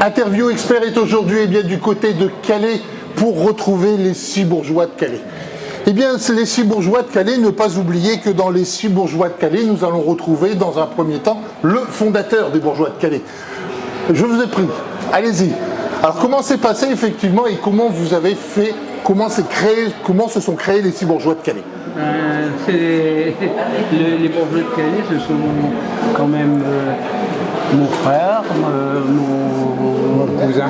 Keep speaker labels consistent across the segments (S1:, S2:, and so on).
S1: Interview Expert est aujourd'hui eh bien, du côté de Calais pour retrouver les 6 bourgeois de Calais. Eh bien, les 6 bourgeois de Calais, ne pas oublier que dans les 6 bourgeois de Calais, nous allons retrouver dans un premier temps le fondateur des bourgeois de Calais. Je vous ai pris, allez-y. Alors comment s'est passé effectivement et comment vous avez fait, comment se sont créés les 6 bourgeois de Calais?
S2: Les bourgeois de Calais, ce sont quand même mon frère, mon cousin.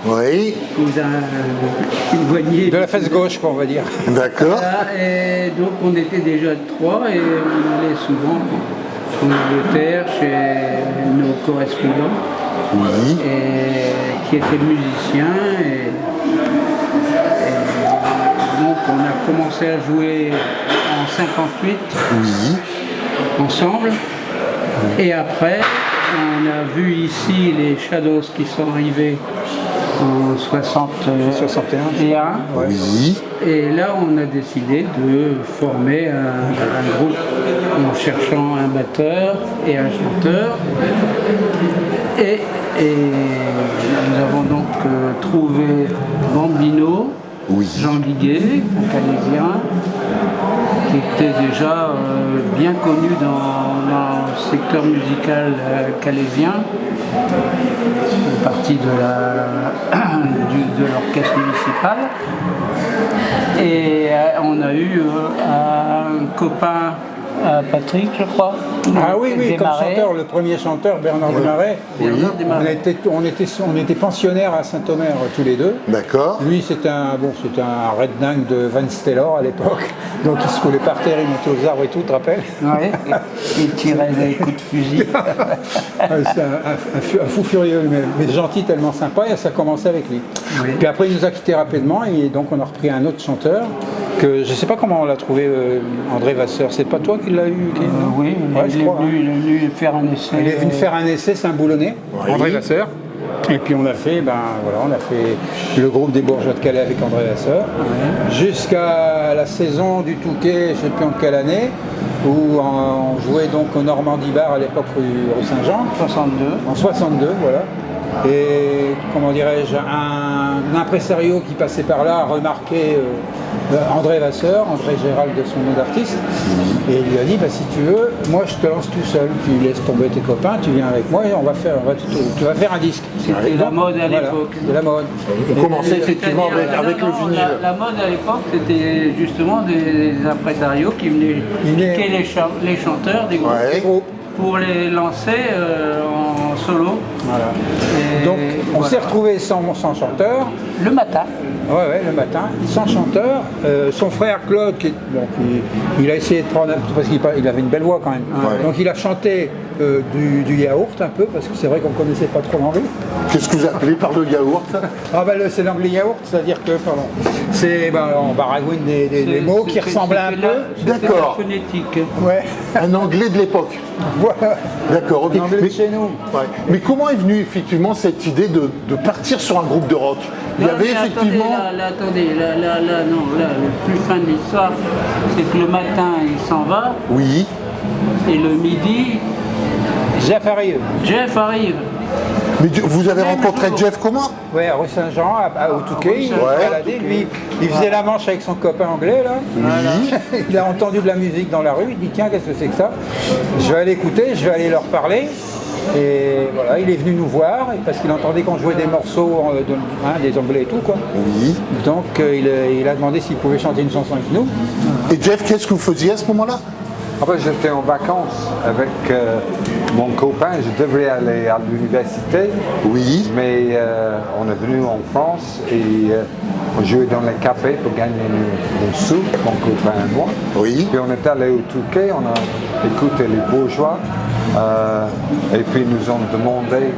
S1: Oui.
S2: Cousin éloigné.
S3: De la face gauche, quoi, on va dire.
S1: D'accord.
S2: Et donc on était déjà 3 et on allait souvent en Angleterre chez nos correspondants.
S1: Oui.
S2: Qui étaient musiciens. Et donc on a commencé à jouer en 58 ensemble. Et après, on a vu ici les Shadows qui sont arrivés en 61.
S1: Oui.
S2: Et là, on a décidé de former un groupe en cherchant un batteur et un chanteur. Et nous avons donc trouvé Bambino, Jean Guiguet, un Calaisien, qui était déjà bien connu dans le secteur musical calaisien. Il fait partie de l'orchestre municipal. Et on a eu un copain, Patrick, je crois.
S3: Ah oui, comme chanteur, le premier chanteur, Bernard Desmarais. On était pensionnaires à Saint-Omer tous les deux.
S1: D'accord.
S3: Lui, c'était un redneck de Van Stellor à l'époque. Donc il se roulait par terre, il montait aux arbres et tout, tu te rappelles?
S2: Oui, il tirait des coups de fusil.
S3: C'est un fou furieux, mais gentil, tellement sympa, et ça a commencé avec lui. Oui. Puis après, il nous a quittés rapidement, et donc on a repris un autre chanteur, que je ne sais pas comment on l'a trouvé, André Vasseur. C'est pas toi qui l'as eu
S2: oui, il est venu faire un essai.
S3: Il est venu faire un essai, c'est un boulonnais, André Vasseur. Et puis on a fait le groupe des bourgeois de Calais avec André Vasseur, jusqu'à la saison du Touquet, je ne sais plus en quelle année, où on jouait donc au Normandie Bar à l'époque rue Saint-Jean.
S2: 62.
S3: En 62, voilà. Et comment dirais-je, un impresario qui passait par là a remarqué André Vasseur, André Gérald de son nom d'artiste, et il lui a dit si tu veux, moi je te lance tout seul, tu laisses tomber tes copains, tu viens avec moi et tu vas faire un disque.
S2: C'était la mode à l'époque.
S3: C'était la mode.
S1: On commençait effectivement avec le vinyle.
S2: La mode à l'époque, c'était justement des impresarios qui venaient piquer les chanteurs des groupes pour les lancer en solo.
S3: Voilà. Donc on s'est retrouvé sans chanteur.
S2: Le matin.
S3: Le matin, sans chanteur. Son frère Claude, il a essayé de prendre, parce qu'il avait une belle voix quand même. Donc il a chanté du yaourt un peu, parce que c'est vrai qu'on ne connaissait pas trop l'anglais.
S1: Qu'est-ce que vous appelez par le yaourt?
S3: C'est l'anglais yaourt, c'est-à-dire que, on baragouine des mots qui ressemblaient un peu.
S1: D'accord.
S2: La phonétique.
S1: Ouais. Un anglais de l'époque.
S3: Voilà.
S1: D'accord, ok.
S3: Un anglais de chez nous.
S1: Mais comment est venue effectivement cette idée de partir sur un groupe de rock? Il y avait effectivement...
S2: Attendez, le plus fin de l'histoire, c'est que le matin, il s'en va.
S1: Oui.
S2: Et le midi...
S3: Jeff arrive.
S1: Mais vous avez rencontré Jeff comment?
S3: Oui, à rue Saint-Jean, au Touquet, lui, il faisait la manche avec son copain anglais, là.
S1: Oui.
S3: Il a entendu de la musique dans la rue, il dit tiens, qu'est-ce que c'est que ça? Je vais aller écouter, je vais aller leur parler. Et voilà, il est venu nous voir, parce qu'il entendait qu'on jouait des morceaux des anglais et tout, quoi.
S1: Oui.
S3: Donc il a demandé s'il pouvait chanter une chanson avec nous.
S1: Et Jeff, qu'est-ce que vous faisiez à ce moment-là?
S4: J'étais en vacances avec mon copain, je devrais aller à l'université.
S1: Oui.
S4: Mais on est venu en France et on jouait dans les cafés pour gagner des sous, mon copain et moi.
S1: Oui.
S4: Puis on est allé au Touquet, on a écouté les bourgeois. Et puis nous ont demandé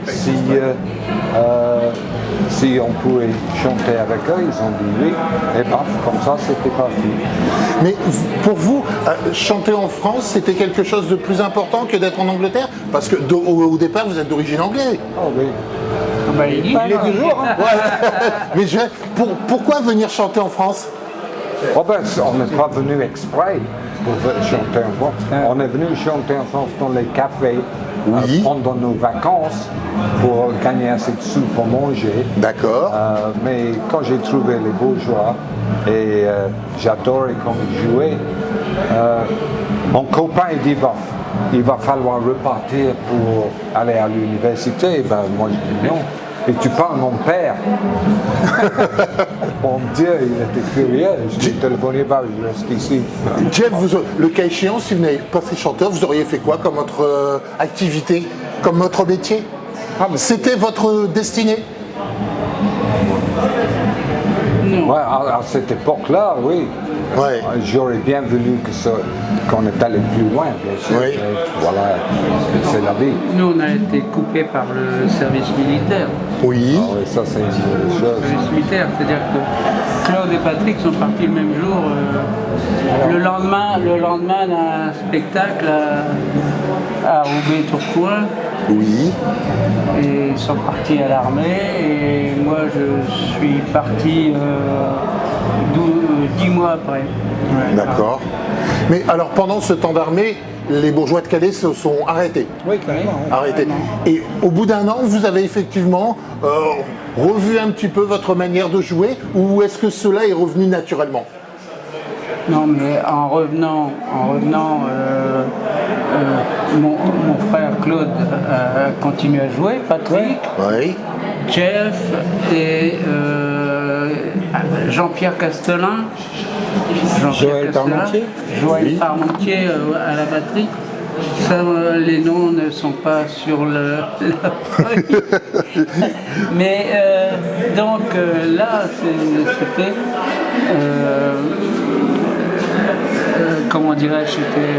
S4: si on pouvait chanter avec eux, ils ont dit oui, et comme ça c'était parti.
S1: Mais pour vous, chanter en France, c'était quelque chose de plus important que d'être en Angleterre? Parce que au départ, vous êtes d'origine anglaise.
S4: Oh oui.
S3: Il est toujours.
S1: Mais pourquoi venir chanter en France?
S4: On n'est pas venu exprès pour chanter en France. On est venu chanter en France dans les cafés
S1: Oui.
S4: pendant nos vacances pour gagner assez de sous pour manger.
S1: D'accord.
S4: Mais quand j'ai trouvé les bourgeois et j'adorais comment ils jouaient, mon copain il dit bah, il va falloir repartir pour aller à l'université. Ben, moi je dis non. Et tu parles de mon père. Mon Dieu, il était curieux. Je lui ai téléphoné, bah, je reste ici.
S1: Jeff, le cas échéant, si vous n'avez pas fait chanteur, vous auriez fait quoi comme votre activité, comme votre métier? C'était votre destinée?
S2: Non.
S4: Ouais, à cette époque-là, oui.
S1: Ouais.
S4: J'aurais bien voulu qu'on est allé plus loin, bien sûr.
S1: Oui.
S4: Mais voilà, c'est la vie.
S2: Nous, on a été coupés par le service militaire.
S1: Oui.
S4: Ah ouais, ça, c'est une
S2: Le
S4: chose.
S2: service militaire, c'est-à-dire que Claude et Patrick sont partis le même jour, le lendemain d'un spectacle à Roubaix-Tourcoing.
S1: Oui.
S2: Et ils sont partis à l'armée et moi je suis parti 10 mois après. Ouais.
S1: D'accord. Mais alors pendant ce temps d'armée, les bourgeois de Calais se sont arrêtés.
S3: Oui, carrément. Oui.
S1: Arrêtés. Et au bout d'un an, vous avez effectivement revu un petit peu votre manière de jouer, ou est-ce que cela est revenu naturellement?
S2: Non, mais en revenant, mon frère Claude a continué à jouer, Patrick,
S1: Oui.
S2: Jeff et Jean-Pierre Castelin.
S3: Joël Parmentier.
S2: Joël Parmentier à la batterie. Ça, les noms ne sont pas sur la feuille. Mais donc là, c'était... comment dirais-je, c'était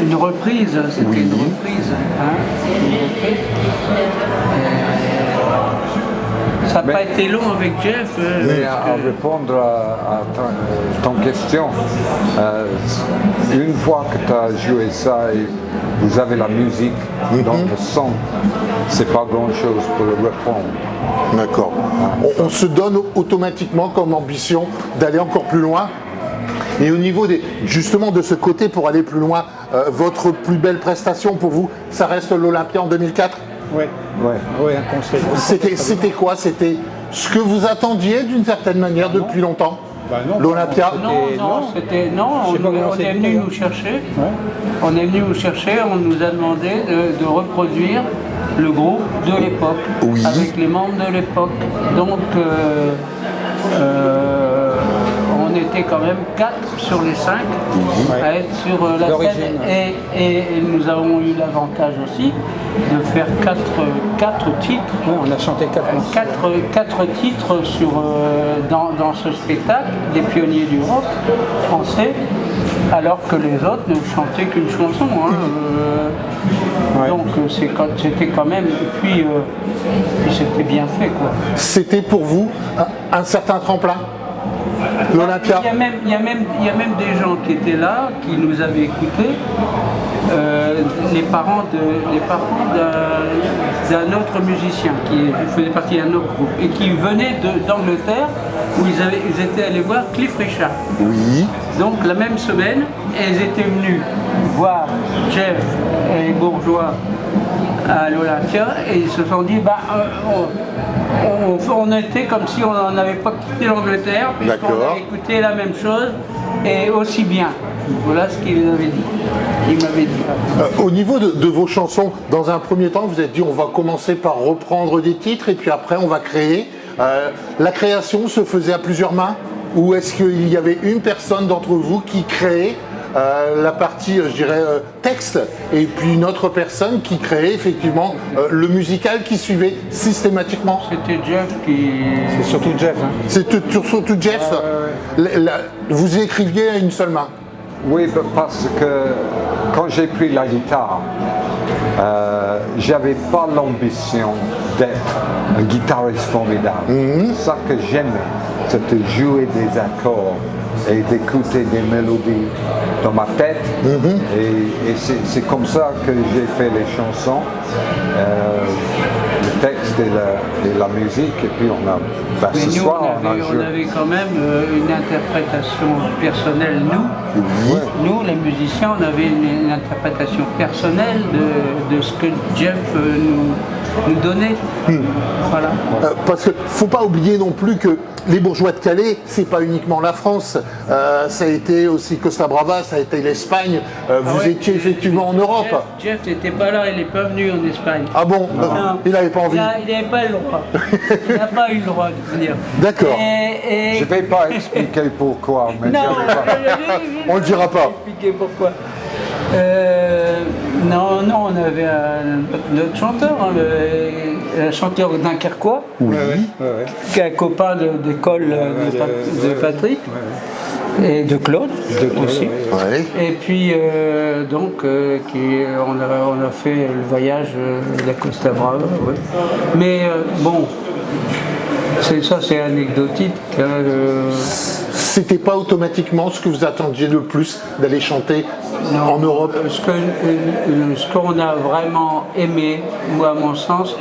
S2: une reprise, c'était une reprise. Hein, une reprise. Ça n'a pas été long avec Jeff.
S4: Mais à répondre à ton question, une fois que tu as joué ça et vous avez la musique dans le son, c'est pas grand-chose pour le reprendre.
S1: D'accord. On se donne automatiquement comme ambition d'aller encore plus loin. Et au niveau justement de ce côté pour aller plus loin, votre plus belle prestation pour vous, ça reste l'Olympia en 2004?
S3: Oui,
S4: Ouais.
S3: oui, un conseil.
S1: C'était quoi? C'était ce que vous attendiez d'une certaine manière depuis longtemps?
S3: Bah non.
S1: L'Olympia?
S2: Non,
S3: Je sais pas comment
S2: on est
S3: c'était.
S2: venu nous chercher.
S3: Ouais.
S2: On est venu nous chercher, on nous a demandé de reproduire le groupe de l'époque,
S1: Oui.
S2: avec les membres de l'époque. Donc, on était quand même 4 sur les 5 à être sur la scène.
S3: D'origine,
S2: Et nous avons eu l'avantage aussi de faire 4 titres.
S3: Ouais, on a chanté 4 morceaux.
S2: 4 titres dans ce spectacle, des pionniers du rock français, alors que les autres ne chantaient qu'une chanson. Hein.
S3: Ouais.
S2: Donc c'était quand même, et puis c'était bien fait, quoi.
S1: C'était pour vous un certain tremplin? L'Olympia?
S2: Il y a même des gens qui étaient là, qui nous avaient écoutés, les parents d'un autre musicien qui faisait partie d'un autre groupe et qui venait d'Angleterre où ils étaient allés voir Cliff Richard.
S1: Oui.
S2: Donc la même semaine, ils étaient venus voir Jeff et les bourgeois à l'Olympia et ils se sont dit on était comme si on n'avait pas quitté l'Angleterre, puisqu'on
S1: D'accord.
S2: avait écouté la même chose et aussi bien. Voilà ce qu'il avait dit. Il m'avait dit.
S1: Au niveau de vos chansons, dans un premier temps, vous êtes dit on va commencer par reprendre des titres et puis après on va créer. La création se faisait à plusieurs mains, ou est-ce qu'il y avait une personne d'entre vous qui créait la partie, je dirais, texte, et puis une autre personne qui créait effectivement le musical qui suivait systématiquement?
S2: C'était Jeff qui...
S3: C'est surtout Jeff. Hein.
S1: C'est surtout Jeff. Vous écriviez à une seule main?
S4: Oui, parce que quand j'ai pris la guitare, j'avais pas l'ambition d'être un guitariste formidable. Ça que j'aimais, c'était jouer des accords et d'écouter des mélodies dans ma tête. Et c'est comme ça que j'ai fait les chansons. Le texte, c'était la musique, et puis on a, ben,
S2: Mais
S4: ce
S2: nous,
S4: soir,
S2: on avait quand même une interprétation personnelle, nous.
S4: Ouais.
S2: Nous, les musiciens, on avait une interprétation personnelle de ce que Jeff nous donnait. Voilà.
S1: Parce qu'il ne faut pas oublier non plus que les bourgeois de Calais, c'est pas uniquement la France, ça a été aussi Costa Brava, ça a été l'Espagne, vous
S2: ouais,
S1: étiez effectivement en Europe.
S2: Jeff n'était pas là, il n'est pas venu en Espagne.
S1: Ah bon,
S2: Non.
S1: il n'avait pas envie.
S2: Il n'avait pas le droit. Il n'a pas eu le droit de venir.
S1: D'accord.
S4: Je ne vais pas expliquer pourquoi, mais
S2: Non,
S4: j'avais pas-
S1: On le dira pas.
S2: Expliquer pourquoi. Non, on avait notre chanteur, hein, un chanteur dunkerquois, qui est un copain d'école de Patrick et de Claude aussi.
S1: Ouais.
S2: Et puis on a fait le voyage de la Costa Brava. Ouais. Mais bon, c'est anecdotique. Hein,
S1: C'était pas automatiquement ce que vous attendiez le plus d'aller chanter en Europe.
S2: Ce qu'on a vraiment aimé, moi à mon sens,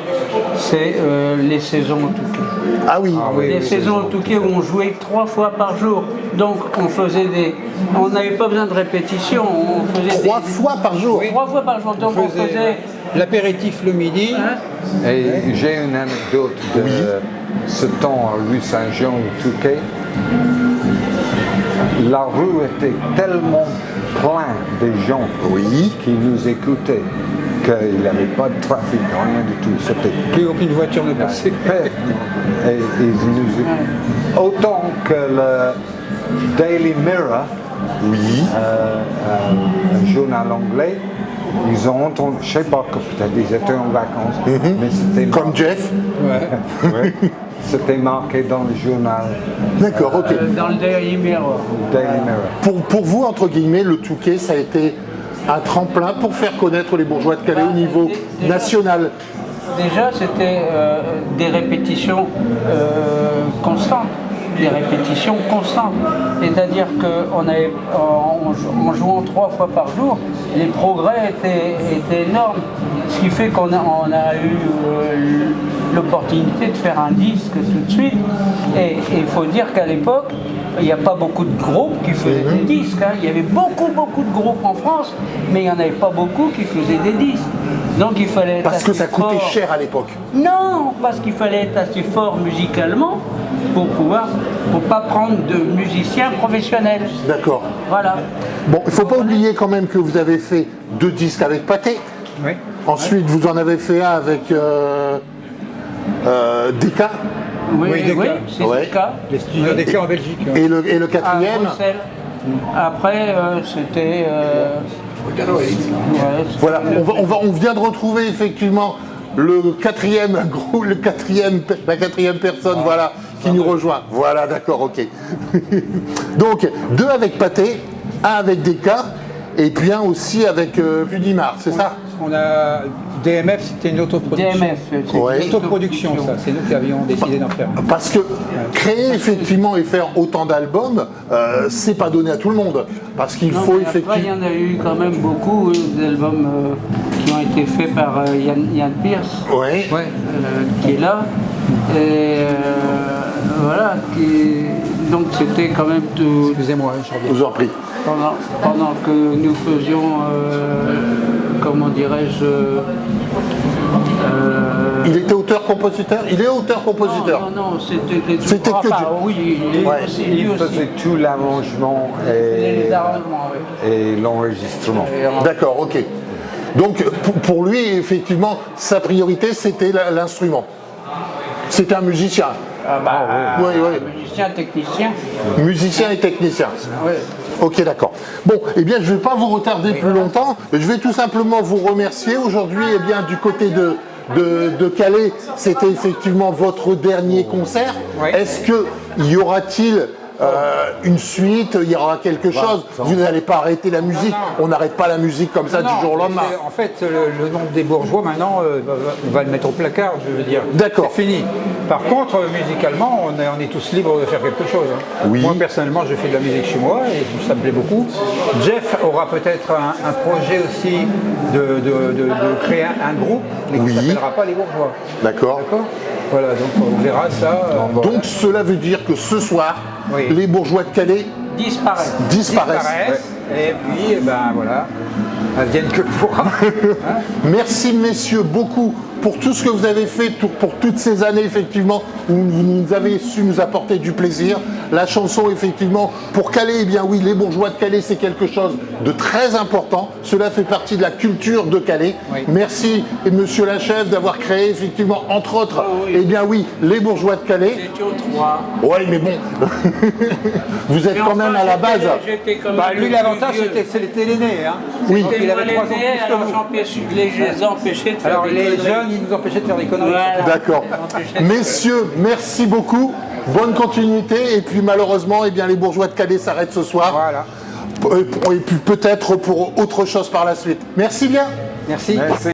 S2: c'est les saisons au Touquet.
S1: Ah oui.
S2: Les saisons au Touquet où on jouait 3 fois par jour. Donc on n'avait pas besoin de répétition. On faisait
S1: 3 fois par jour.
S2: 3 fois par jour. Donc on faisait
S3: l'apéritif le midi.
S4: Et j'ai une anecdote de ce temps à rue Saint-Jean au Touquet. La rue était tellement pleine de gens qui nous écoutaient qu'il n'y avait pas de trafic, rien du tout. C'était
S3: Plus aucune voiture ne passait.
S4: et autant que le Daily Mirror, un journal anglais, ils ont entendu, je ne sais pas, peut-être ils étaient en vacances, mais c'était
S1: Comme Jeff.
S4: Ouais. C'était marqué dans le journal.
S1: D'accord, ok.
S2: dans le Daily Mirror.
S4: Daily Mirror.
S1: Pour vous, entre guillemets, le Touquet, ça a été un tremplin pour faire connaître les bourgeois de Calais au niveau national.
S2: Déjà, c'était des répétitions constantes. Des répétitions constantes. C'est-à-dire qu'en jouant 3 fois par jour, les progrès étaient énormes. Ce qui fait qu'on a eu l'opportunité de faire un disque tout de suite. Et il faut dire qu'à l'époque, il n'y a pas beaucoup de groupes qui faisaient des disques. Hein. Il y avait beaucoup de groupes en France, mais il n'y en avait pas beaucoup qui faisaient des disques. Donc il fallait être
S1: Parce que ça
S2: assez
S1: coûtait
S2: fort.
S1: cher à l'époque.
S2: Non, parce qu'il fallait être assez fort musicalement pour pas prendre de musiciens professionnels.
S1: D'accord.
S2: Voilà.
S1: Bon, il ne faut pas oublier quand même que vous avez fait 2 disques avec Pathé.
S3: Oui.
S1: Ensuite, vous en avez fait un avec Decca.
S2: Oui,
S3: Oui, Decca.
S2: c'est
S1: Ouais.
S2: le cas.
S3: Les studios d'éclat en Belgique.
S1: Et le
S2: À
S1: quatrième.
S2: Bruxelles. Après, c'était.
S1: Voilà, on vient de retrouver effectivement la quatrième personne, voilà, qui nous rejoint. Voilà, d'accord, ok. Donc, 2 avec Pathé, 1 avec Decca, et puis un aussi avec Pudimar, c'est ça?
S3: On a DMF, c'était une autoproduction.
S2: DMF, c'est
S1: Ouais.
S3: Une autoproduction, ça. C'est nous qui avions décidé d'en faire.
S1: Parce que créer effectivement et faire autant d'albums, c'est pas donné à tout le monde. Parce qu'il
S2: Non,
S1: faut
S2: mais après, il y
S1: effectivement.
S2: en a eu quand même beaucoup d'albums qui ont été faits par Yann Pierce,
S1: Ouais.
S2: qui est là. Et voilà, donc c'était quand même tout.
S3: Excusez-moi, je
S1: Je
S3: reviens.
S1: vous en prie.
S2: Pendant que nous faisions, comment dirais-je,
S1: Il était auteur-compositeur? Il est auteur-compositeur.
S2: non, c'était
S1: C'était que
S2: enfin,
S1: du-
S2: oui, il
S1: Ouais.
S2: aussi, lui
S4: Il
S2: aussi.
S4: faisait tout l'arrangement
S2: Les arrangements, oui.
S4: et l'enregistrement.
S1: D'accord, ok. Donc pour lui, effectivement, sa priorité, c'était l'instrument. C'était un musicien. Oui, oui.
S2: Musicien, technicien.
S1: Musicien et technicien.
S2: Oui.
S1: Ok, d'accord. Bon, eh bien, je ne vais pas vous retarder plus longtemps. Je vais tout simplement vous remercier. Aujourd'hui, eh bien, du côté de Calais, c'était effectivement votre dernier concert.
S3: Oui.
S1: Est-ce qu'il y aura-t-il une suite, il y aura quelque chose. Vous n'allez pas arrêter la musique.
S3: non.
S1: On n'arrête pas la musique comme ça
S3: Non,
S1: du jour au lendemain.
S3: en fait, le nom des bourgeois, maintenant, on va le mettre au placard, je veux dire.
S1: D'accord.
S3: C'est fini. Par contre, musicalement, on est tous libres de faire quelque chose. Hein.
S1: Oui.
S3: Moi, personnellement, je fais de la musique chez moi et ça me plaît beaucoup. Jeff aura peut-être un projet aussi de créer un groupe, mais qui ne s'appellera pas les bourgeois.
S1: D'accord.
S3: D'accord. Voilà, donc on verra ça.
S1: Donc cela veut dire que ce soir,
S3: Oui.
S1: les bourgeois de Calais
S2: Disparaît.
S1: disparaissent.
S3: Et puis, eh ben voilà, advienne que pourra. Hein.
S1: Merci messieurs beaucoup pour tout ce que vous avez fait, pour toutes ces années effectivement où vous nous avez su nous apporter du plaisir. La chanson effectivement pour Calais, eh bien oui, les bourgeois de Calais c'est quelque chose de très important. Cela fait partie de la culture de Calais.
S3: Oui.
S1: Merci monsieur Lachèvre d'avoir créé effectivement entre autres,
S2: oui.
S1: eh bien oui, les bourgeois de Calais.
S2: J'étais aux trois.
S1: Oui mais bon, vous êtes
S2: Mais
S1: quand
S2: enfin,
S1: même à la base.
S2: j'étais quand même
S3: Bah, lui,
S2: le
S3: l'avantage,
S2: plus vieux.
S3: c'était l'aîné. Hein.
S1: Oui.
S3: Donc,
S2: C'était
S3: il
S2: moi
S3: avait 3 ans de
S2: l'aîné,
S3: plus que
S2: alors
S3: nous.
S2: je les empêchais de faire
S3: Alors
S2: des
S3: les
S2: conneries.
S3: jeunes, ils nous empêchaient de faire des conneries.
S2: Voilà.
S1: D'accord. Messieurs, merci beaucoup. Bonne continuité. Et puis malheureusement, eh bien, les bourgeois de Calais s'arrêtent ce soir.
S3: Voilà.
S1: Et puis peut-être pour autre chose par la suite. Merci bien.
S3: Merci.
S4: Merci.